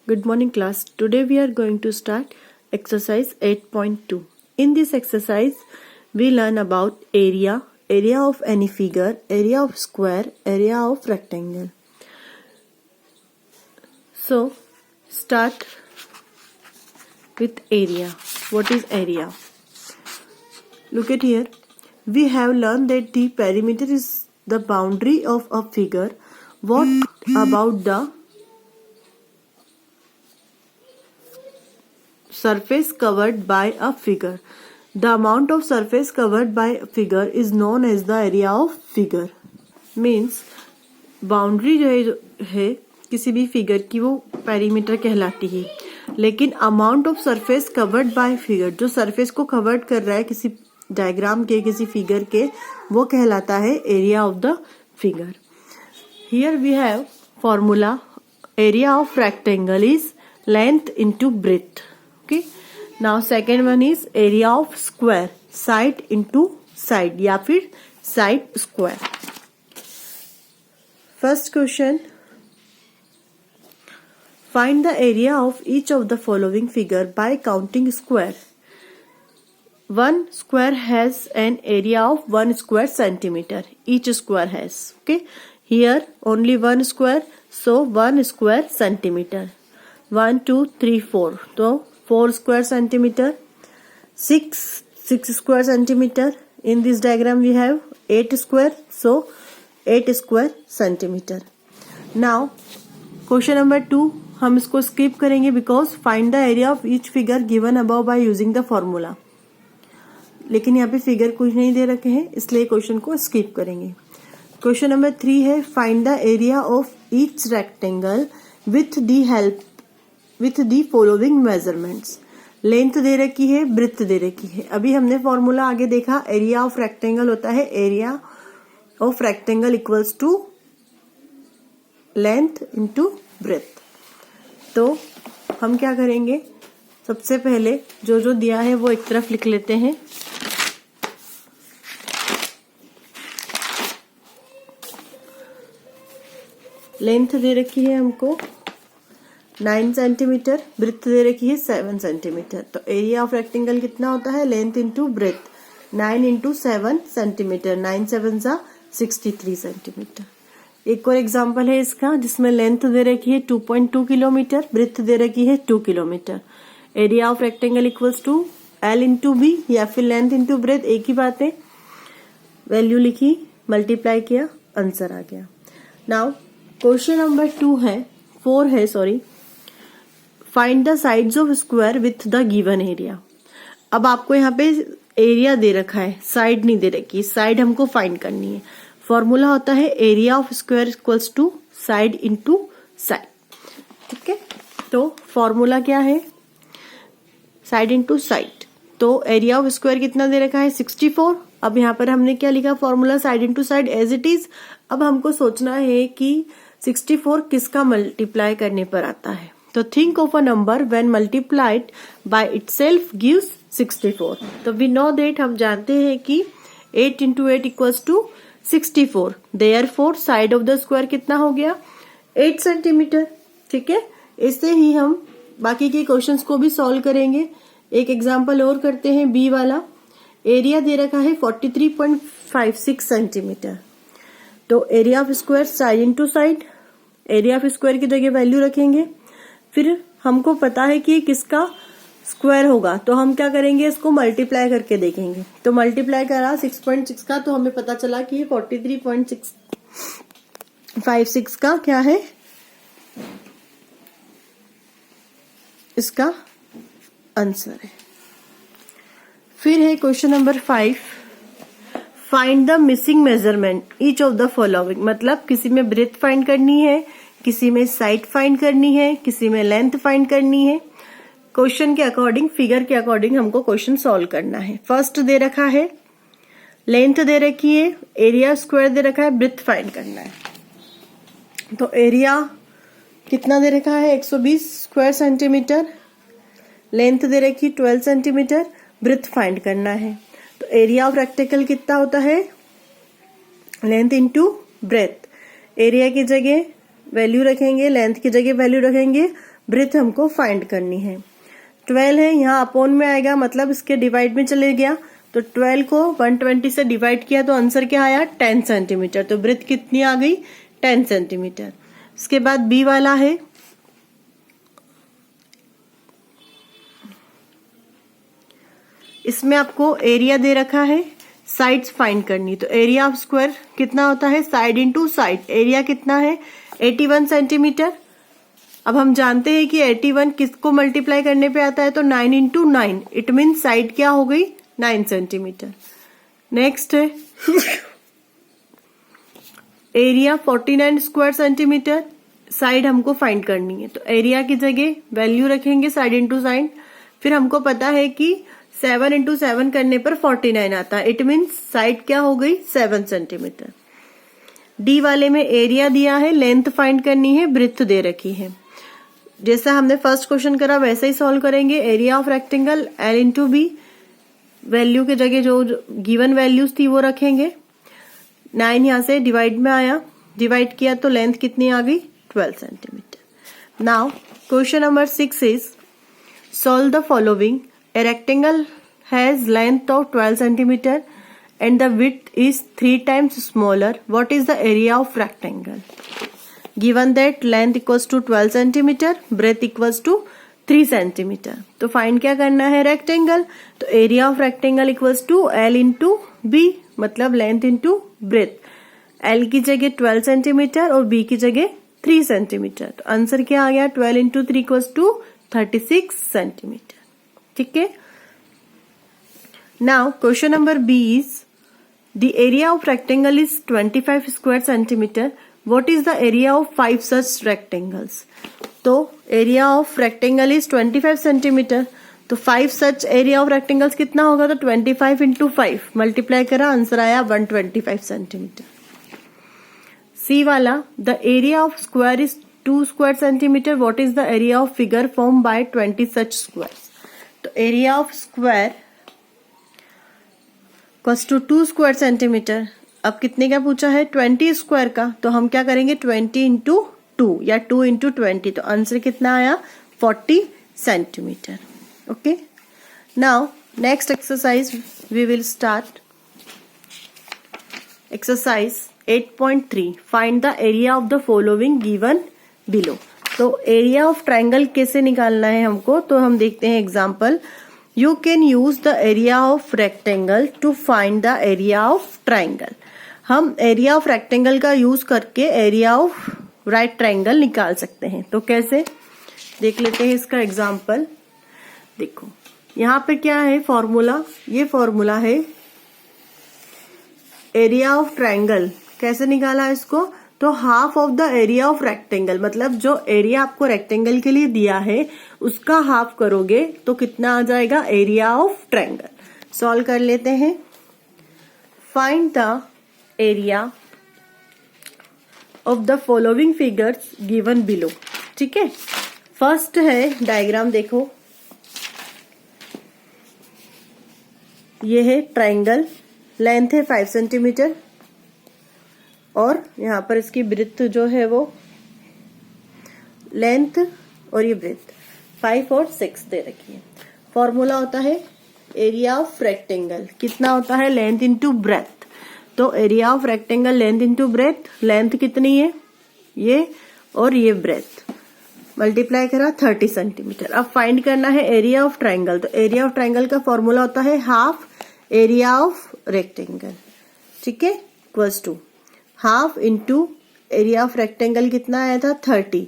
Good morning class. Today we are going to start exercise 8.2. In this exercise we learn about area of any figure, area of square, area of rectangle. So start with area. What is area? Look at here. We have learned that the perimeter is the boundary of a figure. What about the surface covered by a figure? The amount of surface covered by a figure is known as the area of figure. Means boundary जो है किसी भी figure की वो perimeter कहलाती है, लेकिन amount of surface covered by figure, जो सरफेस को कवर्ड कर रहा है किसी डायग्राम के, किसी फिगर के, वो कहलाता है area of the figure. Here we have formula. Area of rectangle is length into breadth. Okay. Now second one is area of square, side into side या फिर side square. First question, find the area of each of the following figure by counting square. One square has an area of 1 square centimeter. Each square has. Okay. Here only one square, so 1 square centimeter. 1, 2, 3, 4. So 4 square centimeter, 6 square centimeter. In this diagram we have 8 square, so 8 square centimeter. Now question number 2 हम इसको skip करेंगे because find the area of each figure given above by using the formula. लेकिन यहाँ पे figure कुछ नहीं दे रखे हैं, इसलिए क्वेश्चन को skip करेंगे. क्वेश्चन नंबर 3 है find the area of each rectangle with the following measurements. Length दे रखी है, ब्रेथ दे रखी है. अभी हमने फॉर्मूला आगे देखा, एरिया ऑफ रेक्टेंगल होता है area of rectangle equals to length into breadth. तो हम क्या करेंगे, सबसे पहले जो दिया है वो एक तरफ लिख लेते हैं. लेंथ दे रखी है हमको 9 सेंटीमीटर, ब्रेथ दे रखी है 7 सेंटीमीटर. तो एरिया ऑफ रेक्टेंगल कितना होता है, length into breadth. 9 into 7 centimetre, 9 7 जा 63 सेंटीमीटर. एक और एग्जांपल है इसका जिसमें लेंथ दे रखी है 2.2 किलोमीटर, ब्रेथ दे रखी है 2 kilometre. Area of rectangle equals to L into B या फिर लेंथ इंटू ब्रेथ, एक ही बात है. वैल्यू लिखी, मल्टीप्लाई किया, आंसर आ गया. नाउ क्वेश्चन नंबर 4 है sorry. Find the sides of square with the given area. अब आपको यहाँ पे एरिया दे रखा है, साइड नहीं दे रखी. साइड हमको फाइंड करनी है. फॉर्मूला होता है area of square equals to side into side. ठीक है, तो फॉर्मूला क्या है, साइड इंटू साइड. तो एरिया ऑफ स्क्वायर कितना दे रखा है, 64. अब यहाँ पर हमने क्या लिखा, formula side into side as it is. अब हमको सोचना है कि 64 किसका मल्टीप्लाई करने पर आता है. तो think of a number when multiplied by itself gives 64. तो वी नो दैट, हम जानते हैं कि 8 into 8 equals to 64. Therefore side of the square कितना हो गया, 8 सेंटीमीटर. ठीक है, इससे ही हम बाकी के क्वेश्चंस को भी सॉल्व करेंगे. एक एग्जांपल और करते हैं, बी वाला. एरिया दे रखा है 43.56 सेंटीमीटर. तो area of square side into side, area of square की जगह वैल्यू रखेंगे. फिर हमको पता है कि किसका स्क्वायर होगा, तो हम क्या करेंगे, इसको मल्टीप्लाई करके देखेंगे. तो मल्टीप्लाई करा 6.6 का, तो हमें पता चला कि ये 43.656 का क्या है, इसका आंसर है. फिर है question number 5. Find the missing measurement each of the following. मतलब किसी में ब्रेथ फाइंड करनी है, किसी में साइड फाइंड करनी है, किसी में लेंथ फाइंड करनी है. क्वेश्चन के अकॉर्डिंग, फिगर के अकॉर्डिंग हमको क्वेश्चन सॉल्व करना है. फर्स्ट दे रखा है लेंथ दे रखी है, एरिया स्क्वायर दे रखा है, ब्रेथ फाइंड करना है. तो एरिया कितना दे रखा है, 120 स्क्वायर सेंटीमीटर. लेंथ दे रखी 12 सेंटीमीटर, ब्रेथ फाइंड करना है. तो एरिया ऑफ रेक्टेंगल कितना होता है, लेंथ इंटू ब्रेथ. एरिया की जगह वैल्यू रखेंगे, लेंथ की जगह वैल्यू रखेंगे, ब्रेथ हमको फाइंड करनी है। 12 है, यहाँ अपॉन में आएगा, मतलब इसके डिवाइड में चले गया, तो 12 को 120 से डिवाइड किया तो आंसर क्या आया 10 सेंटीमीटर। तो ब्रेथ कितनी आ गई 10 सेंटीमीटर। इसके बाद बी वाला है, इसमें आपको एरिया दे रखा है, साइड्स फाइंड करनी। तो एरिया ऑफ स्क्वायर कितना होता है, साइड इंटू साइड। एरिया कितना है 81 सेंटीमीटर। अब हम जानते हैं कि 81 किसको मल्टीप्लाई करने पे आता है, तो 9 इंटू 9, इट मीन साइड क्या हो गई 9 सेंटीमीटर। नेक्स्ट है एरिया 49 स्क्वायर सेंटीमीटर, साइड हमको फाइंड करनी है। तो एरिया की जगह वैल्यू रखेंगे साइड इंटू साइड। फिर हमको पता है कि 7 इंटू 7 करने पर 49 आता है, इट मीन साइड क्या हो गई 7 सेंटीमीटर। डी वाले में एरिया दिया है, लेंथ फाइंड करनी है, ब्रेथ दे रखी है। जैसा हमने फर्स्ट क्वेश्चन करा वैसे ही सॉल्व करेंगे। Area of rectangle L into B, value के जगह जो गिवन वैल्यूज थी वो रखेंगे। 9 यहां से डिवाइड में आया, डिवाइड किया तो लेंथ कितनी आ गई 12 centimetre. Now question number 6 is solve the following. A rectangle has length of 12 centimeter and the width is 3 times smaller. What is the area of rectangle? Given that length equals to 12 centimeter, breadth equals to 3 centimeter. तो find क्या करना है rectangle? तो area of rectangle equals to L into B, मतलब length into breadth. L की जगह 12 centimeter और B की जगह 3 centimeter. तो आंसर क्या आ गया 12 into 3 equals to 36 centimeter. ठीक है। Now question number B is the area of rectangle is 25 square centimetre. What is the area of 5 such rectangles? तो area of rectangle is 25 centimetre, तो 5 such area of rectangles कितना होगा, तो 25 into 5 multiply करा, answer आया 125 centimetre. C वाला the area of square is 2 square centimetre. What is the area of figure form by 20 such square? तो area of square equals to 2 square centimetre. अब कितने का पूछा है 20 स्क्वायर का, तो हम क्या करेंगे 20 इंटू 2 या 2 इंटू 20, तो आंसर कितना आया 40 centimetre. Okay, now next exercise we will start. Exercise 8.3 find the area of the following given below. तो एरिया ऑफ ट्राइंगल कैसे निकालना है हमको, तो हम देखते हैं example. You can use the area of rectangle to find the area of triangle. हम एरिया ऑफ रेक्टेंगल का यूज करके एरिया ऑफ राइट ट्राइंगल निकाल सकते हैं। तो कैसे, देख लेते हैं इसका एग्जाम्पल। देखो यहाँ पे क्या है फॉर्मूला, ये फॉर्मूला है एरिया ऑफ ट्राइंगल। कैसे निकाला इसको, तो half of the area of rectangle, मतलब जो एरिया आपको रेक्टेंगल के लिए दिया है उसका हाफ करोगे तो कितना आ जाएगा एरिया ऑफ ट्राइंगल। सॉल्व कर लेते हैं। Find the area of the following figures given below. ठीक है, फर्स्ट है डायग्राम, देखो ये है ट्राइंगल, लेंथ है 5 सेंटीमीटर और यहाँ पर इसकी ब्रेथ जो है वो लेंथ और ये ब्रेथ 5 और 6 दे रखी है। फॉर्मूला होता है एरिया ऑफ रेक्टेंगल, कितना होता है लेंथ इंटू ब्रेथ। तो area of rectangle length into breadth, length कितनी है ये और ये ब्रेथ, मल्टीप्लाई करा 30 सेंटीमीटर। अब फाइंड करना है एरिया ऑफ ट्राइंगल। तो एरिया ऑफ ट्राइंगल का फॉर्मूला होता है हाफ एरिया ऑफ रेक्टेंगल, ठीक है, equals to half into area of rectangle कितना आया था 30।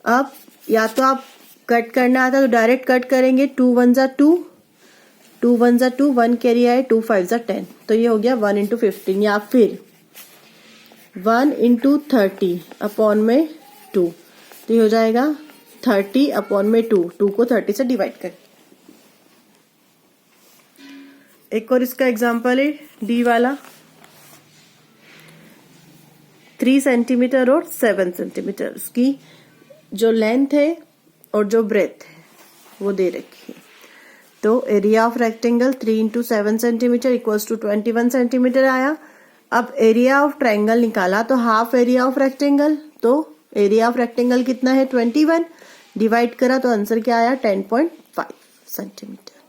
अब या तो आप कट करना आता तो डायरेक्ट कट करेंगे, 2 1 जा 2, 2 1 जा 2, 1 कैरी आए, 2 5 जा 10, तो ये हो गया 1 इंटू 15, या फिर 1 इंटू 30 अपॉन में 2, तो ये हो जाएगा 30 अपॉन में 2, 2 को 30 से डिवाइड कर। एक और इसका एग्जांपल है डी वाला, 3 सेंटीमीटर और 7 सेंटीमीटर उसकी जो लेंथ है और जो ब्रेथ है वो दे रखी है। तो area of rectangle 3 into 7 centimetre equals to 21 centimetre आया। अब एरिया ऑफ ट्राइंगल निकाला तो हाफ एरिया ऑफ रेक्टेंगल, तो एरिया ऑफ रेक्टेंगल कितना है 21, डिवाइड करा तो आंसर क्या आया 10.5 सेंटीमीटर।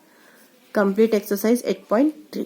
Complete exercise 8.3।